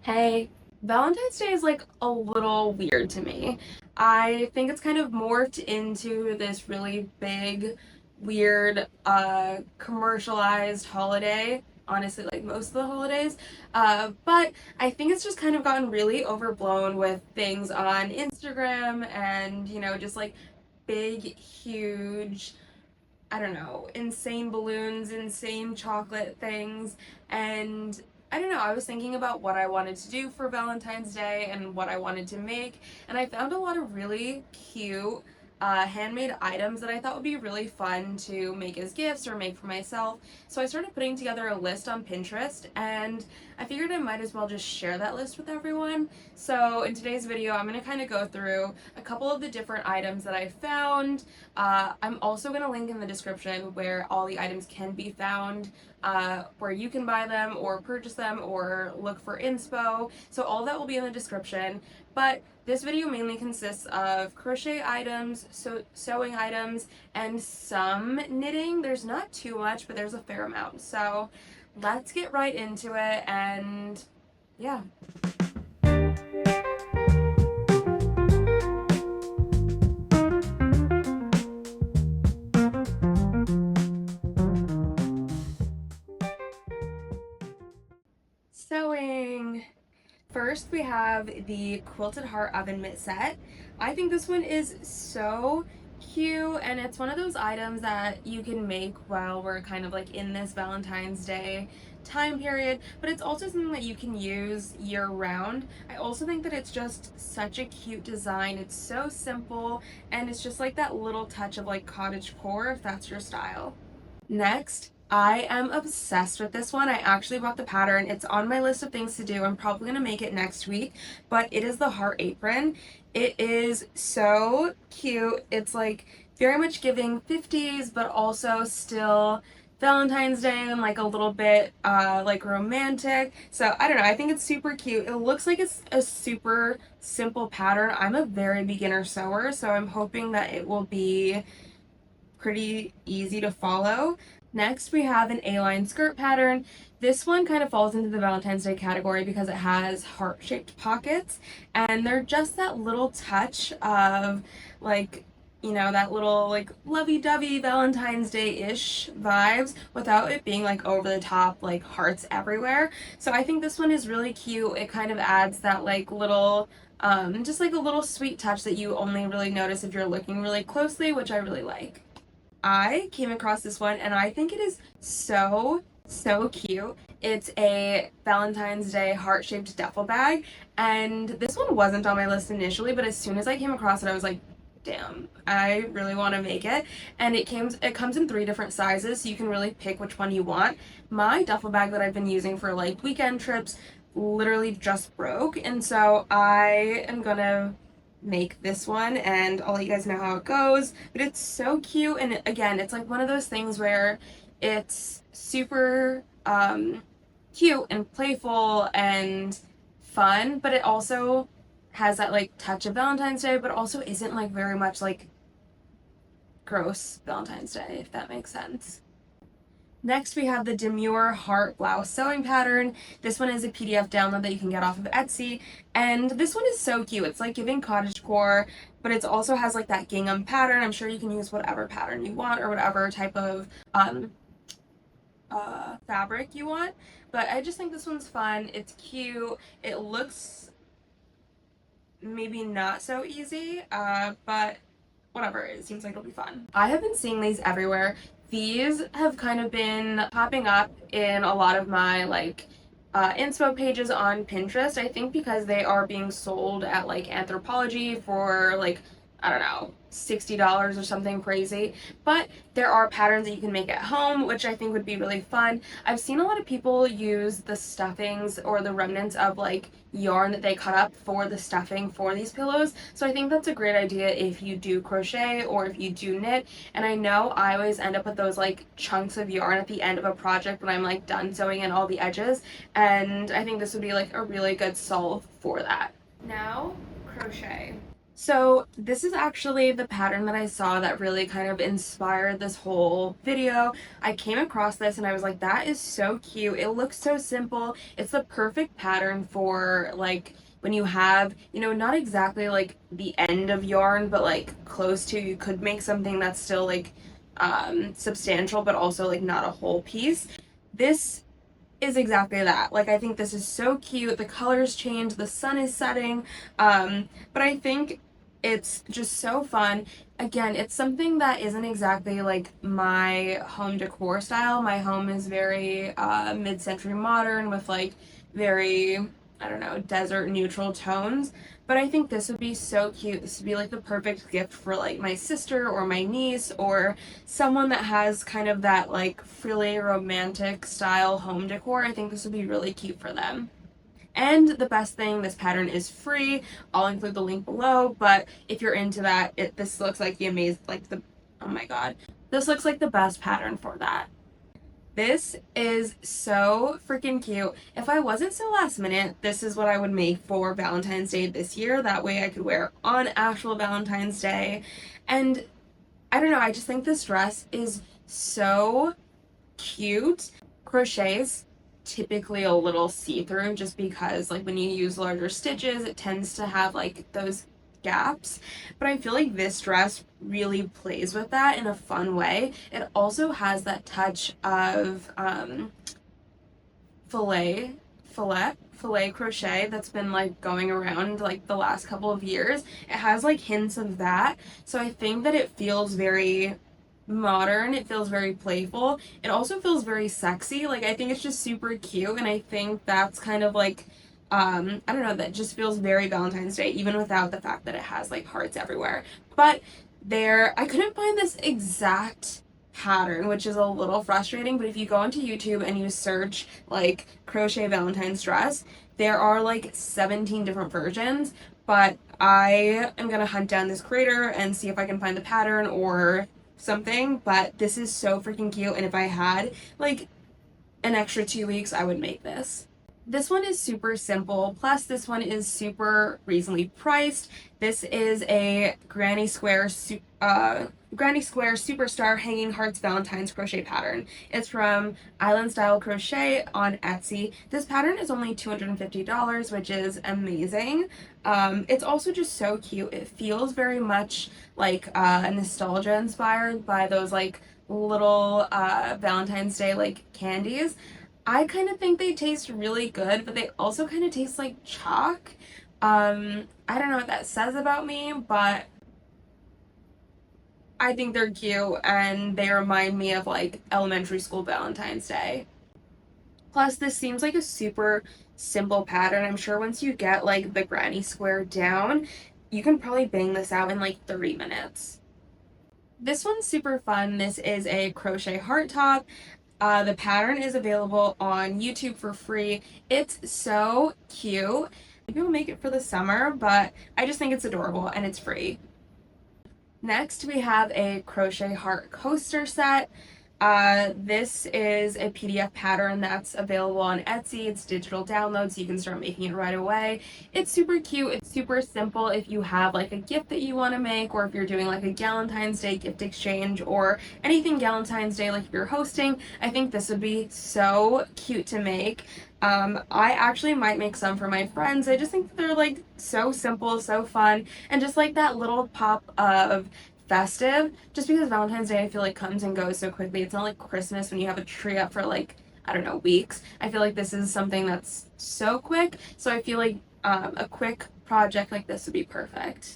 Hey, Valentine's Day is like a little weird to me. I think it's kind of morphed into this really big, weird, commercialized holiday. Honestly, like most of the holidays. But I think it's just kind of gotten really overblown with things on Instagram and, just like big, huge, I don't know, insane balloons, insane chocolate things. And I don't know, I was thinking about what I wanted to do for Valentine's Day and what I wanted to make. And I found a lot of really cute handmade items that I thought would be really fun to make as gifts or make for myself. So I started putting together a list on Pinterest and I figured I might as well just share that list with everyone. So in today's video, I'm going to kind of go through a couple of the different items that I found. I'm also going to link in the description where all the items can be found, where you can buy them or purchase them or look for inspo. So all that will be in the description. But this video mainly consists of crochet items, sewing items, and some knitting. There's not too much, but there's a fair amount. So let's get right into it and yeah. Sewing. First, we have the Quilted Heart Oven Mitt Set. I think this one is so cute, and it's one of those items that you can make while we're kind of like in this Valentine's Day time period, but it's also something that you can use year round. I also think that it's just such a cute design. It's so simple, and it's just like that little touch of like cottage core if that's your style. Next, I am obsessed with this one. I actually bought the pattern. It's on my list of things to do. I'm probably going to make it next week, but it is the heart apron. It is so cute. It's like very much giving 50s, but also still Valentine's Day and like a little bit like romantic. So I don't know. I think it's super cute. It looks like it's a super simple pattern. I'm a very beginner sewer, so I'm hoping that it will be pretty easy to follow. Next, we have an A-line skirt pattern. This one kind of falls into the Valentine's Day category because it has heart-shaped pockets, and they're just that little touch of like, that little like lovey-dovey Valentine's Day-ish vibes without it being like over the top, like hearts everywhere. So I think this one is really cute. It kind of adds that like little just like a little sweet touch that you only really notice if you're looking really closely, which I really like. I came across this one and I think it is so cute. It's a Valentine's Day heart-shaped duffel bag, and this one wasn't on my list initially, but as soon as I came across it, I was like, damn, I really want to make it. And it comes in 3 different sizes, so you can really pick which one you want. My duffel bag that I've been using for like weekend trips literally just broke, and so I am gonna make this one and I'll let you guys know how it goes. But it's so cute, and again, it's like one of those things where it's super cute and playful and fun, but it also has that like touch of Valentine's Day, but also isn't like very much like gross Valentine's Day, if that makes sense. Next, we have the Demure Heart Blouse Sewing Pattern. This one is a PDF download that you can get off of Etsy, and this one is so cute. It's like giving cottagecore, but it also has like that gingham pattern. I'm sure you can use whatever pattern you want or whatever type of fabric you want, but I just think this one's fun. It's cute. It looks maybe not so easy, but whatever, it seems like it'll be fun. I have been seeing these everywhere. These have kind of been popping up in a lot of my like inspo pages on Pinterest. I think because they are being sold at like Anthropologie for like, I don't know, $60 or something crazy. But there are patterns that you can make at home, which I think would be really fun. I've seen a lot of people use the stuffings or the remnants of like yarn that they cut up for the stuffing for these pillows. So I think that's a great idea if you do crochet or if you do knit. And I know I always end up with those like chunks of yarn at the end of a project when I'm like done sewing in all the edges. And I think this would be like a really good solve for that. Now, crochet. So this is actually the pattern that I saw that really kind of inspired this whole video. I came across this and I was like, that is so cute. It looks so simple. It's the perfect pattern for like when you have, not exactly like the end of yarn, but like close to, you could make something that's still like substantial, but also like not a whole piece. This is exactly that. Like, I think this is so cute. The colors change, the sun is setting. But I think it's just so fun. Again, it's something that isn't exactly like my home decor style. My home is very mid-century modern with like very, I don't know, desert neutral tones. But I think this would be so cute. This would be like the perfect gift for like my sister or my niece or someone that has kind of that like frilly romantic style home decor. I think this would be really cute for them. And the best thing, this pattern is free. I'll include the link below, but if you're into that, this looks like the amazing, like the, oh my god, this looks like the best pattern for that. This is so freaking cute. If I wasn't so last minute, this is what I would make for Valentine's Day this year. That way I could wear on actual Valentine's Day. And I don't know, I just think this dress is so cute. Crochet's typically a little see-through just because like when you use larger stitches, it tends to have like those gaps. But I feel like this dress really plays with that in a fun way. It also has that touch of filet filet crochet that's been like going around like the last couple of years. It has like hints of that, so I think that it feels very modern. It feels very playful. It also feels very sexy. Like, I think it's just super cute, and I think that's kind of like I don't know, that just feels very Valentine's Day even without the fact that it has like hearts everywhere. But I couldn't find this exact pattern, which is a little frustrating, but if you go onto YouTube and you search like crochet Valentine's dress, there are like 17 different versions, but I am gonna hunt down this creator and see if I can find the pattern or something. But this is so freaking cute, and if I had like an extra 2 weeks, I would make this. This one is super simple, plus this one is super reasonably priced. This is a Granny Square Superstar Hanging Hearts Valentine's crochet pattern. It's from Island Style Crochet on Etsy. This pattern is only $250, which is amazing. It's also just so cute. It feels very much like nostalgia inspired by those like little Valentine's Day like candies. I kind of think they taste really good, but they also kind of taste like chalk. I don't know what that says about me, but I think they're cute and they remind me of like elementary school Valentine's Day. Plus, this seems like a super simple pattern. I'm sure once you get like the granny square down, you can probably bang this out in like 30 minutes. This one's super fun. This is a crochet heart top. The pattern is available on YouTube for free. It's so cute. Maybe we'll make it for the summer, but I just think it's adorable and it's free. Next, we have a crochet heart coaster set. This is a PDF pattern that's available on Etsy. It's digital download, so you can start making it right away. It's super cute. It's super simple if you have like a gift that you want to make, or if you're doing like a Valentine's Day gift exchange or anything Valentine's Day, like if you're hosting. I think this would be so cute to make. I actually might make some for my friends. I just think that they're like so simple, so fun, and just like that little pop of festive, just because Valentine's Day I feel like comes and goes so quickly. It's not like Christmas when you have a tree up for like, I don't know, weeks. I feel like this is something that's so quick, so I feel like a quick project like this would be perfect.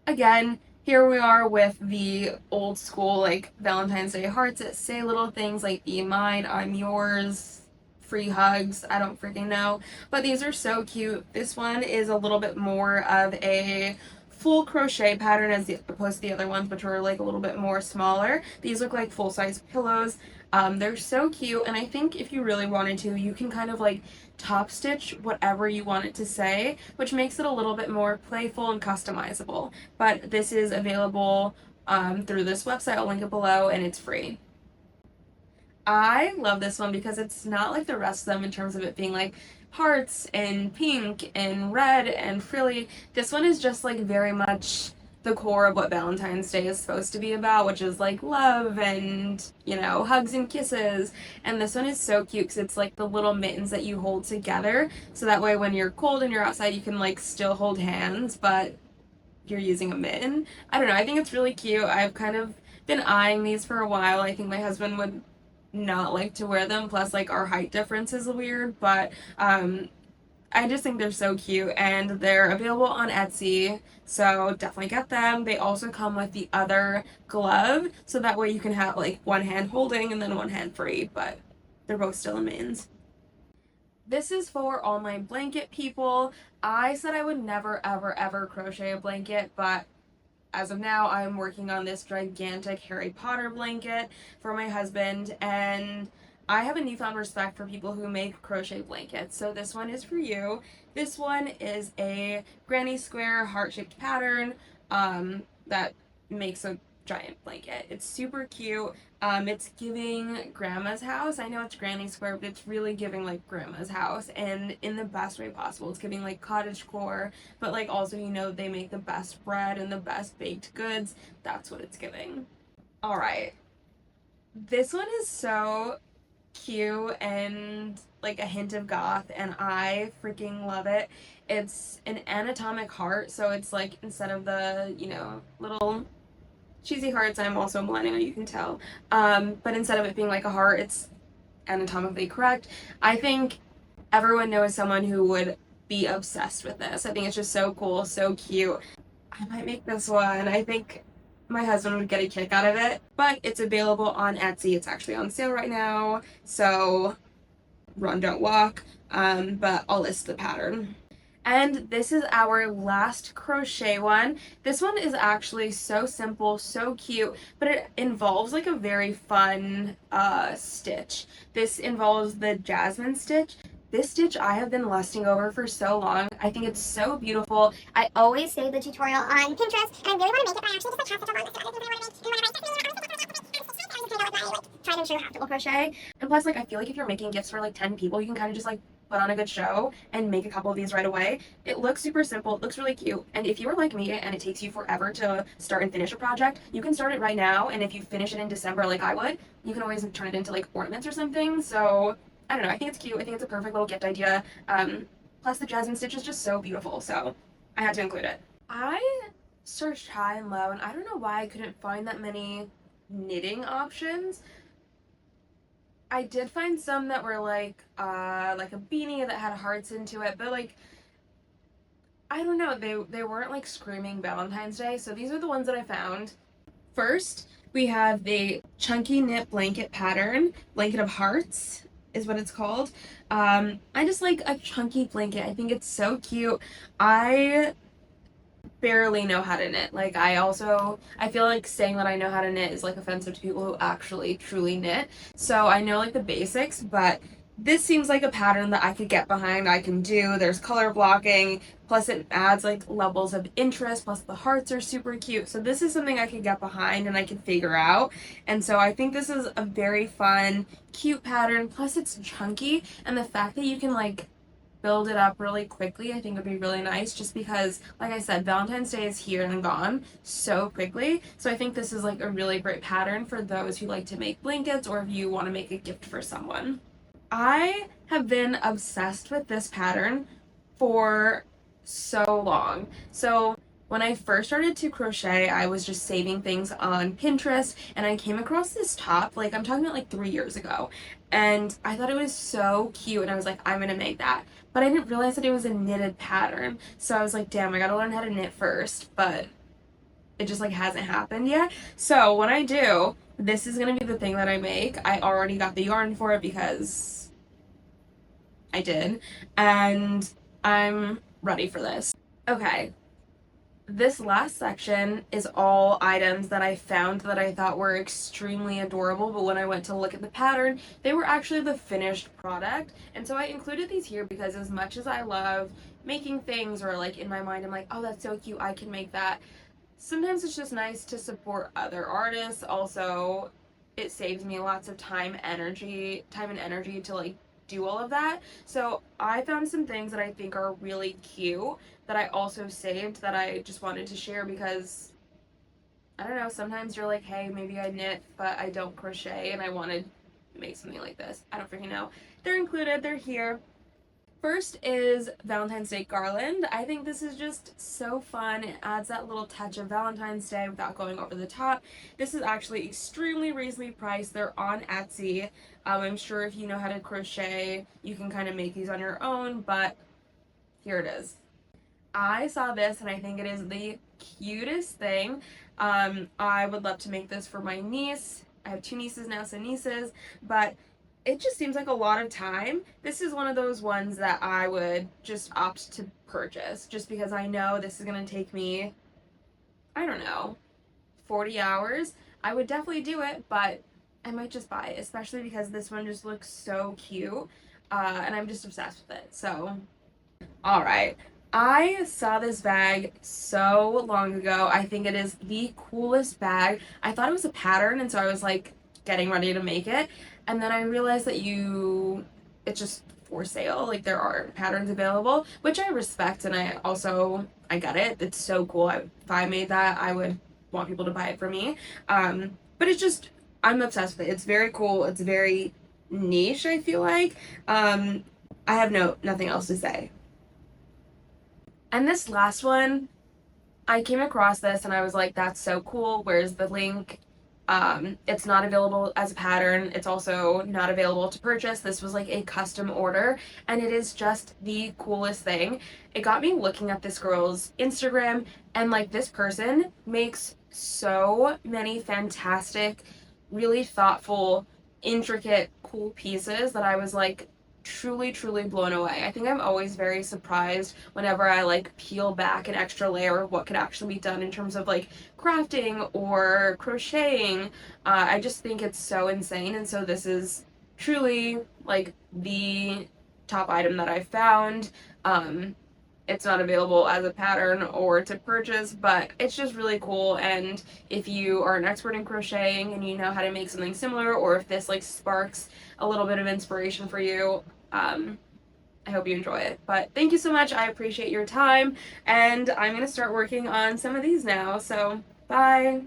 Again, here we are with the old school like Valentine's Day hearts that say little things like be mine, I'm yours, free hugs, I don't freaking know, but these are so cute. This one is a little bit more of a full crochet pattern as opposed to the other ones, which were like a little bit more smaller. These look like full-size pillows. They're so cute, and I think if you really wanted to, you can kind of like top stitch whatever you want it to say, which makes it a little bit more playful and customizable. But this is available through this website. I'll link it below, and it's free. I love this one because it's not like the rest of them in terms of it being like hearts and pink and red and frilly. This one is just like very much the core of what Valentine's Day is supposed to be about, which is like love and, you know, hugs and kisses. And this one is so cute because it's like the little mittens that you hold together. So that way when you're cold and you're outside, you can like still hold hands, but you're using a mitten. I don't know. I think it's really cute. I've kind of been eyeing these for a while. I think my husband would not like to wear them. Plus, like, our height difference is weird, but I just think they're so cute and they're available on Etsy, so definitely get them. They also come with the other glove, so that way you can have like one hand holding and then one hand free, but they're both still in mittens. This is for all my blanket people. I said I would never ever ever crochet a blanket, but as of now, I'm working on this gigantic Harry Potter blanket for my husband, and I have a newfound respect for people who make crochet blankets. So this one is for you. This one is a granny square heart-shaped pattern that makes a giant blanket. It's super cute. It's giving grandma's house. I know it's granny square, but it's really giving like grandma's house, and in the best way possible. It's giving like cottage core, but like also, you know, they make the best bread and the best baked goods. That's what it's giving. All right. This one is so cute and like a hint of goth, and I freaking love it. It's an anatomic heart, so it's like instead of the, you know, little cheesy hearts, I'm also a millennial, you can tell. But instead of it being like a heart, it's anatomically correct. I think everyone knows someone who would be obsessed with this. I think it's just so cool, so cute. I might make this one. I think my husband would get a kick out of it, but it's available on Etsy. It's actually on sale right now, so run, don't walk. But I'll list the pattern. And this is our last crochet one. This one is actually so simple, so cute, but it involves like a very fun stitch. This involves the jasmine stitch. This stitch I have been lusting over for so long. I think it's so beautiful. I always save the tutorial on Pinterest, and I really want to make it, but I actually just like have such a long list of other things I want to make. Try to show how to crochet. And plus, like, I feel like if you're making gifts for like 10 people, you can kind of just like put on a good show and make a couple of these right away. It looks super simple, it looks really cute, and if you are like me and it takes you forever to start and finish a project, you can start it right now, and if you finish it in December like I would, you can always turn it into like ornaments or something. So I don't know, I think it's cute. I think it's a perfect little gift idea. Plus the jasmine stitch is just so beautiful, so I had to include it. I searched high and low, and I don't know why I couldn't find that many knitting options. I did find some that were like a beanie that had hearts into it, but like I don't know, they weren't like screaming Valentine's Day, so these are the ones that I found. First, we have the chunky knit blanket pattern, blanket of hearts is what it's called. I just like a chunky blanket. I think it's so cute. I barely know how to knit. Like I feel like saying that I know how to knit is like offensive to people who actually truly knit. So I know like the basics, but this seems like a pattern that I could get behind. I can do. There's color blocking, plus it adds like levels of interest, plus the hearts are super cute. So this is something I could get behind and I could figure out. And so I think this is a very fun, cute pattern. Plus it's chunky, and the fact that you can like build it up really quickly, I think would be really nice, just because, like I said, Valentine's Day is here and gone so quickly. So I think this is like a really great pattern for those who like to make blankets, or if you want to make a gift for someone. I have been obsessed with this pattern for so long. So when I first started to crochet, I was just saving things on Pinterest, and I came across this top, like I'm talking about like 3 years ago, and I thought it was so cute, and I was like, I'm gonna make that. But I didn't realize that it was a knitted pattern, so I was like, damn, I gotta learn how to knit first, but it just like hasn't happened yet. So when I do, this is gonna be the thing that I make. I already got the yarn for it because I did, and I'm ready for this. Okay, this last section is all items that I found that I thought were extremely adorable, but when I went to look at the pattern, they were actually the finished product. And so I included these here because as much as I love making things, or like in my mind I'm like, oh, that's so cute, I can make that, sometimes it's just nice to support other artists. Also, it saves me lots of time and energy to like do all of that. So I found some things that I think are really cute that I also saved that I just wanted to share because I don't know, sometimes you're like, hey, maybe I knit, but I don't crochet and I want to make something like this. I don't freaking know. They're included, they're here. First is Valentine's Day garland. I think this is just so fun. It adds that little touch of Valentine's Day without going over the top. This is actually extremely reasonably priced. They're on Etsy. I'm sure if you know how to crochet, you can kind of make these on your own, but here it is. I saw this and I think it is the cutest thing. I would love to make this for my niece. I have two nieces now, so nieces, but it just seems like a lot of time. This is one of those ones that I would just opt to purchase just because I know this is going to take me, I don't know, 40 hours. I would definitely do it, but I might just buy it, especially because this one just looks so cute, and I'm just obsessed with it. So all right. I saw this bag so long ago. I think it is the coolest bag. I thought it was a pattern, and so I was like getting ready to make it. And then I realized that it's just for sale. Like there are patterns available, which I respect, and I get it. It's so cool. If I made that, I would want people to buy it for me. But it's just, I'm obsessed with it. It's very cool. It's very niche, I feel like. I have nothing else to say. And this last one, I came across this and I was like, that's so cool. Where's the link? It's not available as a pattern. It's also not available to purchase. This was like a custom order and it is just the coolest thing. It got me looking at this girl's Instagram and like this person makes so many fantastic, really thoughtful, intricate, cool pieces that I was like, truly blown away. I think I'm always very surprised whenever I like peel back an extra layer of what could actually be done in terms of like crafting or crocheting. I just think it's so insane, and so this is truly like the top item that I found. It's not available as a pattern or to purchase, but it's just really cool. And if you are an expert in crocheting and you know how to make something similar, or if this like sparks a little bit of inspiration for you, I hope you enjoy it. But thank you so much. I appreciate your time, and I'm gonna start working on some of these now. So bye.